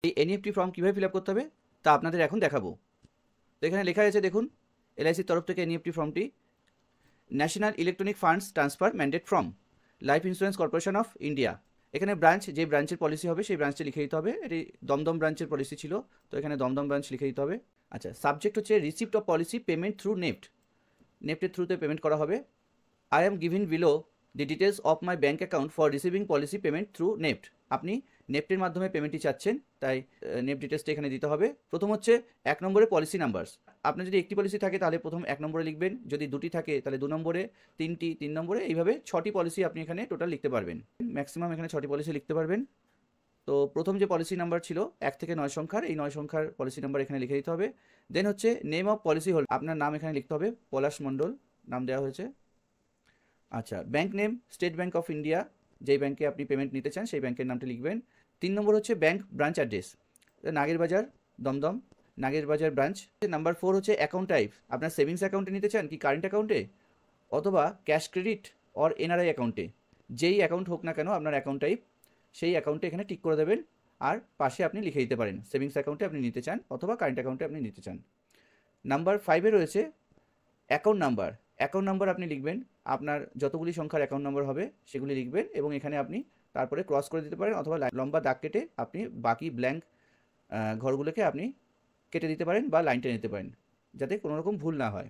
এই NEFT form কীভাবে fill up করতে হবে তা আপনাদের এখন দেখাবো। তো এখানে লেখা আছে দেখুন, এলআইসির তরফ থেকে এনইএফটি ফর্মটি national electronic funds transfer mandate form, life insurance corporation of India. এখানে ব্রাঞ্চ, যে ব্রাঞ্চের পলিসি হবে সেই ব্রাঞ্চে লিখে দিতে হবে। এটি দমদম ব্রাঞ্চের পলিসি ছিল, তো এখানে দমদম ব্রাঞ্চ লিখে দিতে হবে। আচ্ছা, সাবজেক্ট হচ্ছে receipt of policy payment through NEFT, নেফটের থ্রুতে পেমেন্ট করা হবে। I am giving below the details of my bank account for receiving policy payment through NEFT. আপনি নেফটের মাধ্যমে পেমেন্টটি চাচ্ছেন, তাই নেফট ডিটেলসটা এখানে দিতে হবে। প্রথম হচ্ছে 1 নম্বরে পলিসি নাম্বারস। আপনার যদি একটি পলিসি থাকে তাহলে প্রথম 1 নম্বরে লিখবেন, যদি দুটি থাকে তাহলে 2 নম্বরে, 3টি 3 নম্বরে, এইভাবে 6টি পলিসি আপনি এখানে টোটাল লিখতে পারবেন। ম্যাক্সিমাম এখানে 6টি পলিসি লিখতে পারবেন। তো প্রথম যে পলিসি নাম্বার ছিল 1 থেকে 9 সংখ্যার, এই 9 সংখ্যার পলিসি নাম্বার এখানে লিখে দিতে হবে। দেন হচ্ছে নেম অফ পলিসি হোল্ডার, আপনার নাম এখানে লিখতে হবে, পলাশ মণ্ডল নাম দেওয়া হয়েছে। আচ্ছা, bank name state bank of India, যেই ব্যাঙ্কে আপনি পেমেন্ট নিতে চান সেই ব্যাঙ্কের নামটি লিখবেন। 3 নম্বর হচ্ছে bank branch address, Nagerbazar Dumdum, Nagerbazar branch. Number 4 হচ্ছে অ্যাকাউন্ট টাইপ, আপনার সেভিংস অ্যাকাউন্টে নিতে চান কি কারেন্ট অ্যাকাউন্টে, অথবা ক্যাশ ক্রেডিট অর এনআরআই অ্যাকাউন্টে, যেই অ্যাকাউন্ট হোক না কেন আপনার অ্যাকাউন্ট টাইপ, সেই অ্যাকাউন্টে এখানে টিক করে দেবেন। আর পাশে আপনি লিখে দিতে পারেন সেভিংস অ্যাকাউন্টে আপনি নিতে চান অথবা কারেন্ট অ্যাকাউন্টে আপনি নিতে চান। নাম্বার 5-এ রয়েছে অ্যাকাউন্ট নাম্বার। অ্যাকাউন্ট নাম্বার আপনি লিখবেন, আপনার যতগুলি সংখ্যার অ্যাকাউন্ট নাম্বার হবে সেগুলি লিখবেন, এবং এখানে আপনি তারপরে ক্রস করে দিতে পারেন, অথবা লম্বা দাগ কেটে আপনি বাকি ব্ল্যাঙ্ক ঘরগুলোকে আপনি কেটে দিতে পারেন বা লাইন টেনে নিতে পারেন, যাতে কোনো রকম ভুল না হয়।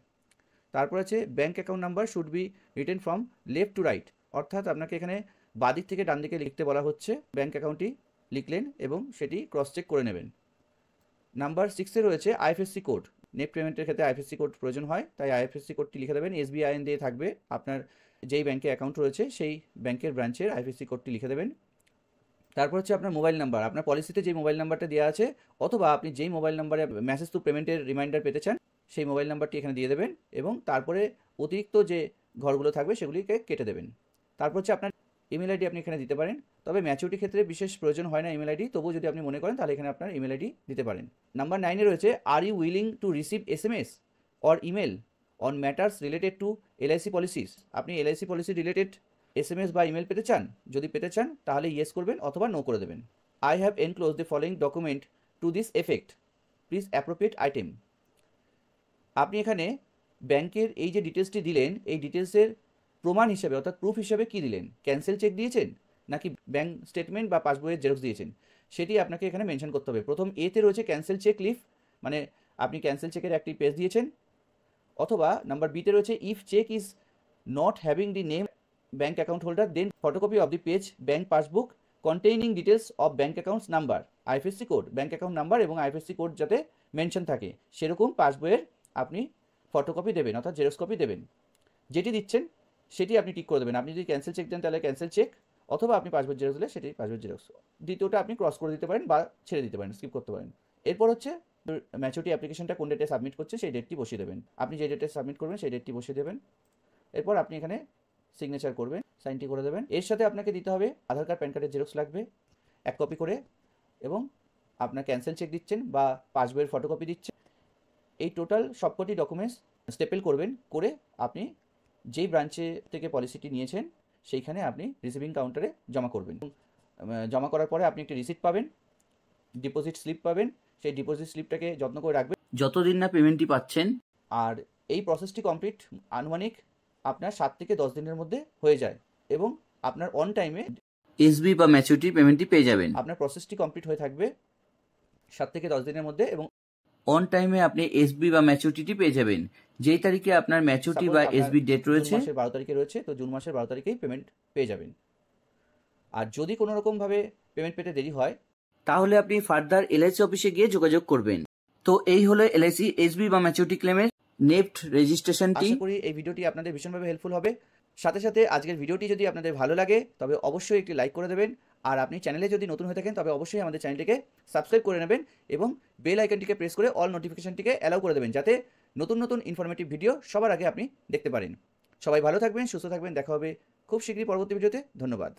তারপর আছে bank account number should be written from left to right, অর্থাৎ আপনাকে এখানে বাদিক থেকে ডান দিকে লিখতে বলা হচ্ছে। ব্যাঙ্ক অ্যাকাউন্টটি লিখলেন এবং সেটি ক্রস চেক করে নেবেন। নাম্বার 6-এ রয়েছে আইএফএসসি কোড। নেট পেমেন্টের ক্ষেত্রে আইএফএসসি কোড প্রয়োজন হয়, তাই আইএফএসসি কোডটি লিখে দেবেন। এসবিআইএন দিয়ে থাকবে, আপনার যেই ব্যাঙ্কে অ্যাকাউন্ট রয়েছে সেই ব্যাঙ্কের ব্রাঞ্চের আইএফএসসি কোডটি লিখে দেবেন। তারপর হচ্ছে আপনার মোবাইল নাম্বার, আপনার পলিসিতে যে মোবাইল নাম্বারটা দেওয়া আছে, অথবা আপনি যেই মোবাইল নাম্বারে মেসেজ টু পেমেন্টের রিমাইন্ডার পেতে চান সেই মোবাইল নাম্বারটি এখানে দিয়ে দেবেন, এবং তারপরে অতিরিক্ত যে ঘরগুলো থাকবে সেগুলিকে কেটে দেবেন। তারপর হচ্ছে আপনার ইমেল আইডি আপনি এখানে দিতে পারেন, তবে ম্যাচুরিটির ক্ষেত্রে বিশেষ প্রয়োজন হয় না ইমেল আইডি, তবুও যদি আপনি মনে করেন তাহলে এখানে আপনার ইমেল আইডি দিতে পারেন। নাম্বার 9-এ রয়েছে are you willing to receive SMS or email on matters related to LIC policies. আপনি এলআইসি পলিসি রিলেটেড এসএমএস বা ইমেল পেতে চান, যদি পেতে চান তাহলে ইয়েস করবেন অথবা নো করে দেবেন। I have enclose the following document to this effect, please appropriate item. আপনি এখানে ব্যাংকের এই যে ডিটেলসটি দিলেন, এই ডিটেলসের প্রমাণ হিসাবে অর্থাৎ প্রুফ হিসাবে কী দিলেন, ক্যান্সেল চেক দিয়েছেন নাকি ব্যাঙ্ক স্টেটমেন্ট বা পাসবইয়ের জেরক্স দিয়েছেন, সেটি আপনাকে এখানে মেনশন করতে হবে। প্রথম এতে রয়েছে ক্যান্সেল চেক লিফ, মানে আপনি ক্যান্সেল চেকের একটি পেজ দিয়েছেন, অথবা নাম্বার বিতে রয়েছে if cheque is not having the name bank account holder then photocopy of the page bank passbook containing details of bank accounts number, IFSC code, bank account number এবং IFSC code যাতে mention থাকে সেরকম পাসবইয়ের আপনি photocopy দেবেন অর্থাৎ xerox copy দেবেন। যেটি দিচ্ছেন সেটি আপনি টিক করে দেবেন। আপনি যদি ক্যান্সেল চেক দেন তাহলে ক্যান্সেল চেক, অথবা আপনি পাসবইয়ের জেরক্স দিলে সেটি পাসবইয়ের জেরক্স। দ্বিতীয়টা আপনি ক্রস করে দিতে পারেন বা ছেড়ে দিতে পারেন, স্কিপ করতে পারেন। এরপর হচ্ছে ম্যাচুরিটি অ্যাপ্লিকেশনটা কোন ডেটে সাবমিট করছে সেই ডেটটি বসিয়ে দেবেন। আপনি যে ডেটে সাবমিট করবেন সেই ডেটটি বসিয়ে দেবেন। এরপর আপনি এখানে সিগনেচার করবেন, সাইনটি করে দেবেন। এর সাথে আপনাকে দিতে হবে আধার কার্ড, প্যান কার্ডের জেরক্স লাগবে 1 কপি করে, এবং আপনার ক্যান্সেল চেক দিচ্ছেন বা পাসবইয়ের ফটোকপি দিচ্ছেন। এই টোটাল সবকটি ডকুমেন্টস স্টেপল করবেন, করে আপনি যেই ব্রাঞ্চে থেকে পলিসিটি নিয়েছেন সেইখানে আপনি রিসিভিং কাউন্টারে জমা করবেন। জমা করার পরে আপনি একটি রিসিপ্ট পাবেন, ডিপোজিট স্লিপ পাবেন। সেই ডিপোজিট স্লিপটাকে যত্ন করে রাখবেন যতদিন না পেমেন্টটি পাচ্ছেন। আর এই প্রসেসটি কমপ্লিট আনুমানিক আপনার 7 থেকে 10 দিনের মধ্যে হয়ে যায়, এবং আপনার অন টাইমে এসবি বা ম্যাচুরিটি পেমেন্টটি পেয়ে যাবেন। আপনার প্রসেসটি কমপ্লিট হয়ে থাকবে 7 থেকে 10 দিনের মধ্যে, এবং অন টাইমে আপনি এসবি বা ম্যাচুরিটি পেয়ে যাবেন। যেই তারিখে আপনার ম্যাচুরিটি বা এসবি ডেট রয়েছে, জুন মাসের 12 তারিখে রয়েছে, তো জুন মাসের 12 তারিখেই পেমেন্ট পেয়ে যাবেন। আর যদি কোনো রকমভাবে পেমেন্ট পেতে দেরি হয় তাহলে আপনি ফার্দার এলআইসি অফিসে গিয়ে যোগাযোগ করবেন। তো এই হলো এলআইসি এসবি বা ম্যাচুরিটি ক্লেমের নেফট রেজিস্ট্রেশনটি। আশা করি এই ভিডিওটি আপনাদের ভীষণভাবে হেল্পফুল হবে। সাথে সাথে আজকের ভিডিওটি যদি আপনাদের ভালো লাগে তবে অবশ্যই একটি লাইক করে দেবেন, আর আপনি চ্যানেলে যদি নতুন হয়ে থাকেন তবে অবশ্যই আমাদের চ্যানেলটিকে সাবস্ক্রাইব করে নেবেন, এবং বেল আইকনটিকে প্রেস করে অল নোটিফিকেশনটিকে অ্যালাউ করে দেবেন, যাতে নতুন নতুন ইনফরমেটিভ ভিডিও সবার আগে আপনি দেখতে পারেন। সবাই ভালো থাকবেন, সুস্থ থাকবেন, দেখা হবে খুব শীঘ্রই পরবর্তী ভিডিওতে। ধন্যবাদ।